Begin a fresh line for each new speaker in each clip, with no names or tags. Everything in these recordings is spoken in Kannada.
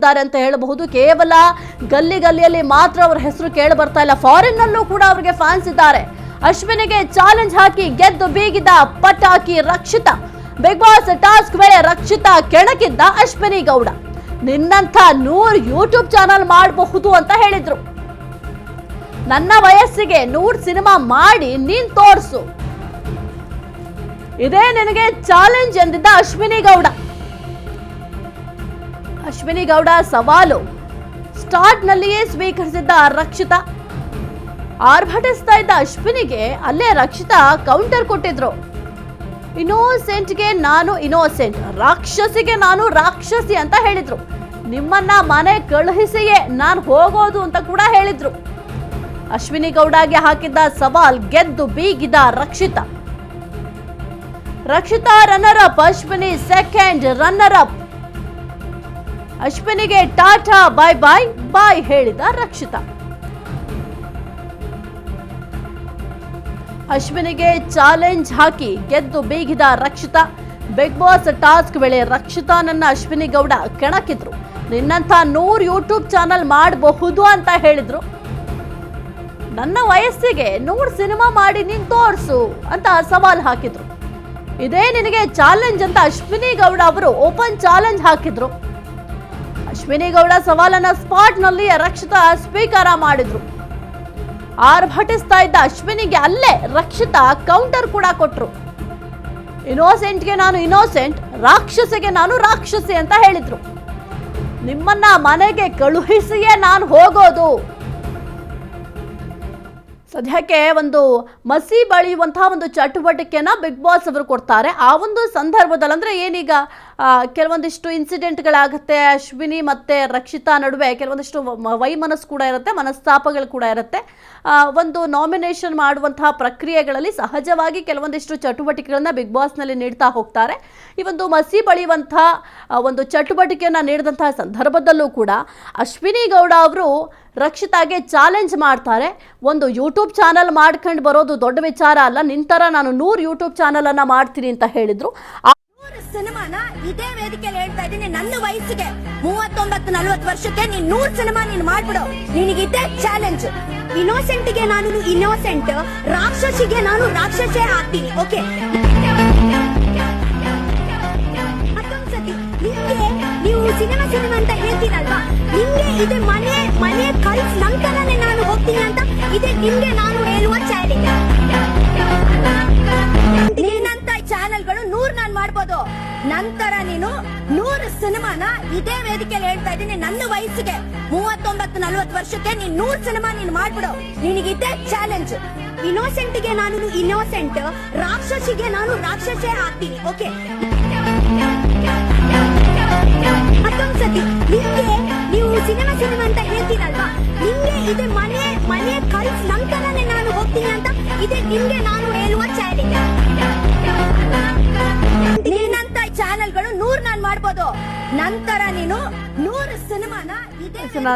ಇದ್ದಾರೆ ಅಂತ ಹೇಳಬಹುದು. ಕೇವಲ ಗಲ್ಲಿಯಲ್ಲಿ ಮಾತ್ರ ಅವರ ಹೆಸರು ಕೇಳಿ ಬರ್ತಾ ಇಲ್ಲ, ಫಾರಿನ್ ನಲ್ಲೂ ಕೂಡ ಅವರಿಗೆ ಫ್ಯಾನ್ಸ್ ಇದ್ದಾರೆ. ಅಶ್ವಿನಿಗೆ ಚಾಲೆಂಜ್ ಹಾಕಿ ಗೆದ್ದು ಬೀಗಿದ ಪಟಾಕಿ ರಕ್ಷಿತಾ. ಬಿಗ್ ಬಾಸ್ ಟಾಸ್ಕ್ ವೇಳೆ ರಕ್ಷಿತಾ ಕೆಣಕಿದ್ದ ಅಶ್ವಿನಿ ಗೌಡ. ನಿನ್ನಂಥ 100 ಯೂಟ್ಯೂಬ್ ಚಾನಲ್ ಮಾಡಬಹುದು ಅಂತ ಹೇಳಿದ್ರು. ನನ್ನ ವಯಸ್ಸಿಗೆ 100 ಸಿನಿಮಾ ಮಾಡಿ ನೀನ್ ತೋರ್ಸು, ಇದೇ ನಿನಗೆ ಚಾಲೆಂಜ್ ಎಂದಿದ್ದ ಅಶ್ವಿನಿ ಗೌಡ. ಅಶ್ವಿನಿ ಗೌಡ ಸವಾಲು ಸ್ಟಾರ್ಟ್ ನಲ್ಲಿಯೇ ಸ್ವೀಕರಿಸಿದ್ದ ರಕ್ಷಿತಾ. ಆರ್ಭಟಿಸ್ತಾ ಇದ್ದ ಅಶ್ವಿನಿಗೆ ಅಲ್ಲೇ ರಕ್ಷಿತಾ ಕೌಂಟರ್ ಕೊಟ್ಟಿದ್ರು. ಇನ್ನೋಸೆಂಟ್ಗೆ ನಾನು ಇನ್ನೋಸೆಂಟ್, ರಾಕ್ಷಸಿಗೆ ನಾನು ರಾಕ್ಷಸಿ ಅಂತ ಹೇಳಿದ್ರು. ನಿಮ್ಮನ್ನ ಮನೆ ಕಳುಹಿಸಿಯೇ ನಾನು ಹೋಗೋದು ಅಂತ ಕೂಡ ಹೇಳಿದ್ರು. ಅಶ್ವಿನಿ ಗೌಡಗೆ ಹಾಕಿದ್ದ ಸವಾಲ್ ಗೆದ್ದು ಬೀಗಿದ Rakshita. Rakshita runner up, Ashwini second runner up. ಅಶ್ವಿನಿಗೆ ಟಾಟಾ ಬಾಯ್ ಬಾಯ್ ಬಾಯ್ ಹೇಳಿದ ರಕ್ಷಿತಾ. ಅಶ್ವಿನಿಗೆ ಚಾಲೆಂಜ್ ಹಾಕಿ ಗೆದ್ದು ಬೀಗಿದ ರಕ್ಷಿತಾ. ಬಿಗ್ ಬಾಸ್ ಟಾಸ್ಕ್ ವೇಳೆ ರಕ್ಷಿತಾ ನನ್ನ ಅಶ್ವಿನಿ ಗೌಡ ಕೆಣಕಿದ್ರು. ನಿನ್ನಂಥ 100 ಯೂಟ್ಯೂಬ್ ಚಾನಲ್ ಮಾಡಬಹುದು ಅಂತ ಹೇಳಿದ್ರು. ನನ್ನ ವಯಸ್ಸಿಗೆ 100 ಸಿನಿಮಾ ಮಾಡಿ ನೀನ್ ತೋರ್ಸು ಅಂತ ಸವಾಲ್ ಹಾಕಿದ್ರು. ಇದೇ ನಿನಗೆ ಚಾಲೆಂಜ್ ಅಂತ ಅಶ್ವಿನಿ ಗೌಡ ಅವರು ಓಪನ್ ಚಾಲೆಂಜ್ ಹಾಕಿದ್ರು. ಅಶ್ವಿನಿ ಗೌಡ ಸವಾಲನ್ನ ಸ್ಪಾಟ್ ನಲ್ಲಿ ರಕ್ಷಿತಾ ಸ್ವೀಕಾರ ಮಾಡಿದ್ರು. ಆರ್ಭಟಿಸ್ತಾ ಇದ್ದ ಅಶ್ವಿನಿಗೆ ಅಲ್ಲೇ ರಕ್ಷಿತಾ ಕೌಂಟರ್ ಕೂಡ ಕೊಟ್ರು. ಇನ್ನೋಸೆಂಟ್ಗೆ ನಾನು ಇನ್ನೋಸೆಂಟ್, ರಾಕ್ಷಸಿಗೆ ನಾನು ರಾಕ್ಷಸಿ ಅಂತ ಹೇಳಿದ್ರು. ನಿಮ್ಮನ್ನ ಮನೆಗೆ ಕಳುಹಿಸಿಯೇ ನಾನು ಹೋಗೋದು. ಸದ್ಯಕ್ಕೆ ಒಂದು ಮಸಿ ಬಳಿಯುವಂತಹ ಒಂದು ಚಟುವಟಿಕೆನ ಬಿಗ್ ಬಾಸ್ ಅವರು ಕೊಡ್ತಾರೆ. ಆ ಒಂದು ಸಂದರ್ಭದಲ್ಲಿ ಅಂದ್ರೆ ಏನೀಗ ಕೆಲವೊಂದಿಷ್ಟು ಇನ್ಸಿಡೆಂಟ್ಗಳಾಗುತ್ತೆ. ಅಶ್ವಿನಿ ಮತ್ತೆ ರಕ್ಷಿತಾ ನಡುವೆ ಕೆಲವೊಂದಿಷ್ಟು ವೈಮನಸ್ಸು ಕೂಡ ಇರುತ್ತೆ, ಮನಸ್ತಾಪಗಳು ಕೂಡ ಇರುತ್ತೆ. ಒಂದು ನಾಮಿನೇಷನ್ ಮಾಡುವಂತಹ ಪ್ರಕ್ರಿಯೆಗಳಲ್ಲಿ ಸಹಜವಾಗಿ ಕೆಲವೊಂದಿಷ್ಟು ಚಟುವಟಿಕೆಗಳನ್ನ ಬಿಗ್ ಬಾಸ್ನಲ್ಲಿ ನೀಡ್ತಾ ಹೋಗ್ತಾರೆ. ಈ ಒಂದು ಮಸಿ ಬಳಿಯುವಂತಹ ಒಂದು ಚಟುವಟಿಕೆಯನ್ನು ನೀಡಿದಂತಹ ಸಂದರ್ಭದಲ್ಲೂ ಕೂಡ ಅಶ್ವಿನಿ ಗೌಡ ಅವರು ರಕ್ಷಿತಾಗೆ ಚಾಲೆಂಜ್ ಮಾಡ್ತಾರೆ. ಒಂದು ಯೂಟ್ಯೂಬ್ ಚಾನಲ್ ಮಾಡ್ಕೊಂಡು ಬರೋದು ದೊಡ್ಡ ವಿಚಾರ ಅಲ್ಲ, ನಿಂತರ ನಾನು 100 ಯೂಟ್ಯೂಬ್ ಚಾನಲ್ ಅನ್ನ ಮಾಡ್ತೀನಿ ಅಂತ ಹೇಳಿದ್ರು.
ಸಿನಿಮಾನ ಇದೇ ವೇದಿಕೆಯಲ್ಲಿ ಹೇಳ್ತಾ ಇದ್ದೀನಿ, ನನ್ನ ವಯಸ್ಸಿಗೆ 39-40 ವರ್ಷಕ್ಕೆ ನೀನ್ 100 ಸಿನಿಮಾ ನೀನ್ ಮಾಡ್ಬಿಡು, ನಿನಗಿದೆ ಚಾಲೆಂಜ್. ಇನ್ನೋಸೆಂಟ್ಗೆ ನಾನು ಇನ್ನೋಸೆಂಟ್, ರಾಕ್ಷಸಿಗೆ ನಾನು ರಾಕ್ಷಸೇ ಆಗ್ತೀನಿ. ಓಕೆ, ಮತ್ತೊಂದ್ಸತಿ ನಿಮ್ಗೆ ನೀವು ಸಿನಿಮಾ ಅಂತ ಹೇಳ್ತೀರಲ್ವಾ, ನಿಮ್ಗೆ ಇದೆ ಮನೆ ಕಲ್ಸ್ ನಂತರನೇ ನಾನು ಹೋಗ್ತೀನಿ ಅಂತ ಇದೆ ನಿಮ್ಗೆ ನಾನು ಹೇಳುವ ಚಾಲೆಂಜ್. ನಿನ್ನಂತ ಚಾನೆಲ್ಗಳು 100 ನಾನು ಮಾಡ್ಬೋದು, ನಂತರ ನೀನು 100 ಸಿನಿಮಾನ ಇದೇ ವೇದಿಕೆಯಲ್ಲಿ ಹೇಳ್ತಾ ಇದ್ದೀನಿ, ನನ್ನ ವಯಸ್ಸಿಗೆ 39-40 ವರ್ಷಕ್ಕೆ ನೀನ್ 100 ಸಿನಿಮಾ ನೀನ್ ಮಾಡ್ಬಿಡು, ನಿನಗಿದೆ ಚಾಲೆಂಜ್. ಇನ್ನೋಸೆಂಟ್ಗೆ ನಾನು ಇನ್ನೋಸೆಂಟ್, ರಾಕ್ಷಸಿಗೆ ನಾನು ರಾಕ್ಷಸೇ ಆಗ್ತೀನಿ. ಓಕೆ, ಮತ್ತೊಂದ್ಸತಿ ನಿಮ್ಗೆ ನೀವು ಸಿನಿಮಾ ಅಂತ ಹೇಳ್ತೀರಲ್ವಾ, ನಿಮ್ಗೆ ಇದೆ ಮನೆ ಕಲ್ಸ್ ನಂತರನೇ ನಾನು ಹೋಗ್ತೀನಿ ಅಂತ ಇದೆ ನಿಮ್ಗೆ ನಾನು ಹೇಳುವ ಚಾಲೆಂಜ್. ನಿನ್ನಂತ ಚಾನೆಲ್ಗಳು 100 ನಾನು ಮಾಡ್ಬೋದು, ನಂತರ ನೀನು 100 ಸಿನಿಮಾನ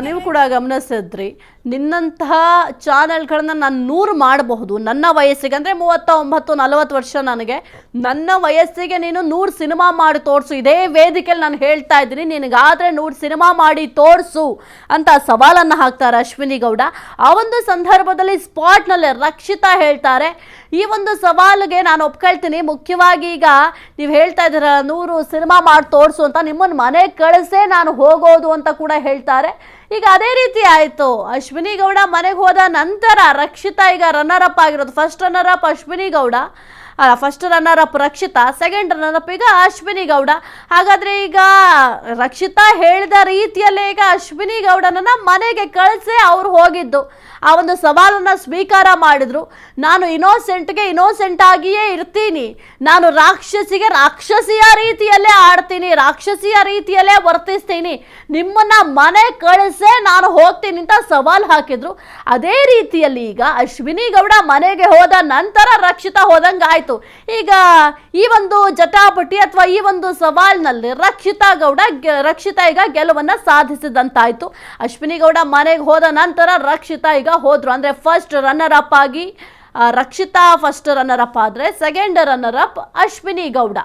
ನೀವು ಕೂಡ ಗಮನಿಸಿದ್ರಿ. ನಿನ್ನಂತಹ ಚಾನೆಲ್ಗಳನ್ನ ನಾನು 100 ಮಾಡಬಹುದು ನನ್ನ ವಯಸ್ಸಿಗೆ, ಅಂದರೆ 39-40 ವರ್ಷ ನನಗೆ. ನನ್ನ ವಯಸ್ಸಿಗೆ ನೀನು 100 ಸಿನಿಮಾ ಮಾಡಿ ತೋರಿಸು, ಇದೇ ವೇದಿಕೆಯಲ್ಲಿ ನಾನು ಹೇಳ್ತಾ ಇದ್ದೀನಿ, ನಿನಗಾದ್ರೆ 100 ಸಿನಿಮಾ ಮಾಡಿ ತೋರಿಸು ಅಂತ ಸವಾಲನ್ನು ಹಾಕ್ತಾರೆ ಅಶ್ವಿನಿ ಗೌಡ. ಆ ಒಂದು ಸಂದರ್ಭದಲ್ಲಿ ಸ್ಪಾಟ್ನಲ್ಲಿ ರಕ್ಷಿತಾ ಹೇಳ್ತಾರೆ, ಈ ಒಂದು ಸವಾಲಿಗೆ ನಾನು ಒಪ್ಕೊಳ್ತೀನಿ. ಮುಖ್ಯವಾಗಿ ಈಗ ನೀವು ಹೇಳ್ತಾ ಇದ್ದೀರ 100 ಸಿನಿಮಾ ಮಾಡಿ ತೋರಿಸು ಅಂತ, ನಿಮ್ಮನ್ನು ಮನೆ ಕಳಿಸೇ ನಾನು ಹೋಗೋದು ಅಂತ ಕೂಡ ಹೇಳ್ತಾರೆ. ಈಗ ಅದೇ ರೀತಿ ಆಯಿತು. ಅಶ್ವಿನಿ ಗೌಡ ಮನೆಗೆ ಹೋದ ನಂತರ ರಕ್ಷಿತಾ ಈಗ ರನ್ನರ್ ಅಪ್ ಆಗಿರೋದು. First runner up Ashwini Gowda, first runner up Rakshita, second runner up ಈಗ ಅಶ್ವಿನಿ ಗೌಡ. ಹಾಗಾದ್ರೆ ಈಗ ರಕ್ಷಿತಾ ಹೇಳಿದ ರೀತಿಯಲ್ಲೇ ಈಗ ಅಶ್ವಿನಿ ಗೌಡನನ್ನ ಮನೆಗೆ ಕಳಿಸೇ ಅವ್ರು ಹೋಗಿದ್ದು. ಆ ಒಂದು ಸವಾಲನ್ನು ಸ್ವೀಕಾರ ಮಾಡಿದ್ರು. ನಾನು ಇನ್ನೋಸೆಂಟ್ಗೆ ಇನ್ನೋಸೆಂಟ್ ಆಗಿಯೇ ಇರ್ತೀನಿ, ನಾನು ರಾಕ್ಷಸಿಗೆ ರಾಕ್ಷಸಿಯ ರೀತಿಯಲ್ಲೇ ಆಡ್ತೀನಿ, ರಾಕ್ಷಸಿಯ ರೀತಿಯಲ್ಲೇ ವರ್ತಿಸ್ತೀನಿ, ನಿಮ್ಮನ್ನ ಮನೆ ಕಳಿಸೇ ನಾನು ಹೋಗ್ತೀನಿ ಅಂತ ಸವಾಲು ಹಾಕಿದ್ರು. ಅದೇ ರೀತಿಯಲ್ಲಿ ಈಗ ಅಶ್ವಿನಿ ಗೌಡ ಮನೆಗೆ ಹೋದ ನಂತರ ರಕ್ಷಿತಾ ಹೋದಂಗಾಯ್ತು. ಈಗ ಈ ಒಂದು ಜಟಾಪಟಿ ಅಥವಾ ಈ ಒಂದು ಸವಾಲ್ನಲ್ಲಿ ರಕ್ಷಿತಾ ಈಗ ಗೆಲುವನ್ನ ಸಾಧಿಸಿದಂತಾಯ್ತು. ಅಶ್ವಿನಿ ಗೌಡ ಮನೆಗೆ ಹೋದ ನಂತರ ರಕ್ಷಿತಾ ಈಗ ಹೋದ್ರು. ಅಂದ್ರೆ ಫಸ್ಟ್ ರನ್ನರ್ ಅಪ್ ಆಗಿ ರಕ್ಷಿತಾ ಫಸ್ಟ್ ರನ್ನರ್ ಅಪ್ ಆದ್ರೆ second runner up Ashwini Gowda.